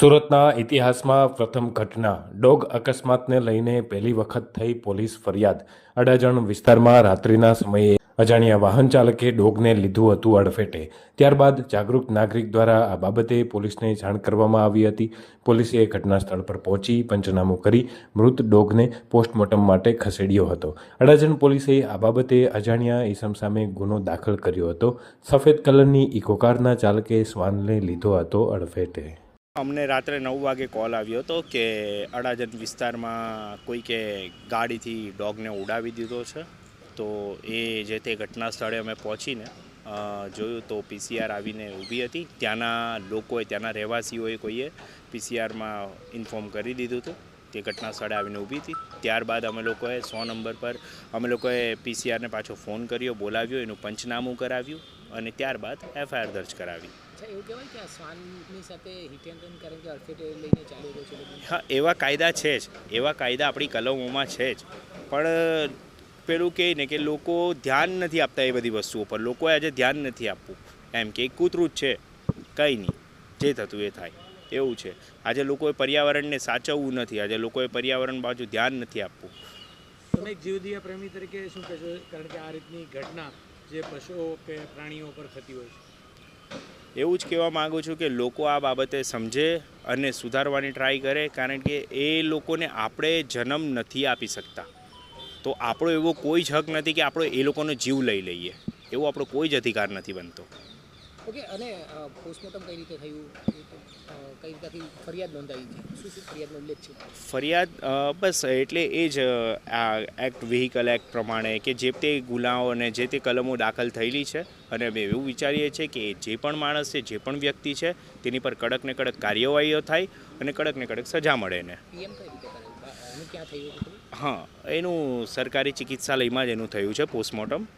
સુરતના ઇતિહાસમાં પ્રથમ ઘટના ડોગ અકસ્માતને લઈને પહેલી વખત થઈ પોલીસ ફરિયાદ। અડાજણ વિસ્તારમાં રાત્રિના સમયે અજાણ્યા વાહન ચાલકે ડોગને લીધું હતું અડફેટે। ત્યારબાદ જાગૃત નાગરિક દ્વારા આ બાબતે પોલીસને જાણ કરવામાં આવી હતી। પોલીસે ઘટના સ્થળ પર પહોંચી પંચનામું કરી મૃત ડોગને પોસ્ટમોર્ટમ માટે ખસેડ્યો હતો। અડાજણ પોલીસે આ બાબતે અજાણ્યા ઈસમ સામે ગુનો દાખલ કર્યો હતો। સફેદ કલરની ઇકો કારના ચાલકે શ્વાનને લીધો હતો અડફેટે। અમને રાત્રે 9 વાગે કોલ આવ્યો હતો કે અડાજણ વિસ્તારમાં કોઈકે ગાડીથી ડોગને ઉડાવી દીધો છે। તો એ જે તે ઘટના સ્થળે અમે પહોંચીને જોયું તો પીસીઆર આવીને ઊભી હતી। ત્યાંના લોકોએ ત્યાંના રહેવાસીઓએ કોઈએ પીસીઆરમાં ઇન્ફોર્મ કરી દીધું હતું। તે ઘટના સ્થળે આવીને ઊભી હતી। ત્યારબાદ અમે લોકોએ 100 નંબર પર અમે લોકોએ પીસીઆરને પાછો ફોન કર્યો, બોલાવ્યો, એનું પંચનામું કરાવ્યું અને ત્યારબાદ એફઆઈઆર દર્જ કરાવી। એવું કહેવાય કે આ શ્વાનની સાથે હિટ એન્ડ રન કારણ કે અડફેટે લઈને ચાલી રહ્યો છે। હા, એવા કાયદા છે જ, એવા કાયદા આપણી કલમોમાં છે જ, પણ પેલું કહે ને કે લોકો ધ્યાન નથી આપતા એ બધી વસ્તુઓ પર। લોકોએ આજે ધ્યાન નથી આપવું, એમ કે કૂતરું જ છે, કંઈ નહીં, જે થતું એ થાય એવું છે। આજે લોકોએ પર્યાવરણને સાચવવું નથી, આજે લોકોએ પર્યાવરણ બાજુ ધ્યાન નથી આપવું। તમે એક જીવદયા પ્રેમી તરીકે શું કહેશો, કારણ કે આ રીતની ઘટના જે પશુઓ કે પ્રાણીઓ પર થતી હોય છે? એવું જ કહેવા માગું છું કે લોકો આ બાબતે સમજે અને સુધારવાની ટ્રાય કરે, કારણ કે એ લોકોને આપણે જન્મ નથી આપી શકતા, તો આપણો એવો કોઈ જ હક નથી કે આપણે એ લોકોનો જીવ લઈ લઈએ, એવો આપણો કોઈ જ અધિકાર નથી બનતો। ઓકે, અને પોસ્ટમોર્ટમ કઈ રીતે થયું, કઈ રીતથી ફરિયાદ નોંધાઈ છે, શું ફરિયાદનો ઉલ્લેખ છે? ફરિયાદ બસ એટલે એ જ આ એક્ટ વ્હીકલ એક્ટ પ્રમાણે કે જે તે ગુનાઓ અને જે તે કલમો દાખલ થયેલી છે, અને અમે એવું વિચારીએ છીએ કે જે પણ માણસ છે, જે પણ વ્યક્તિ છે, તેની પર કડક ને કડક કાર્યવાહીઓ થાય અને કડક ને કડક સજા મળે એને। પીએમ કઈ રીતે કરે, એનું ક્યાં થયું? હા, એનું સરકારી ચિકિત્સાલયમાં જ એનું થયું છે પોસ્ટમોર્ટમ।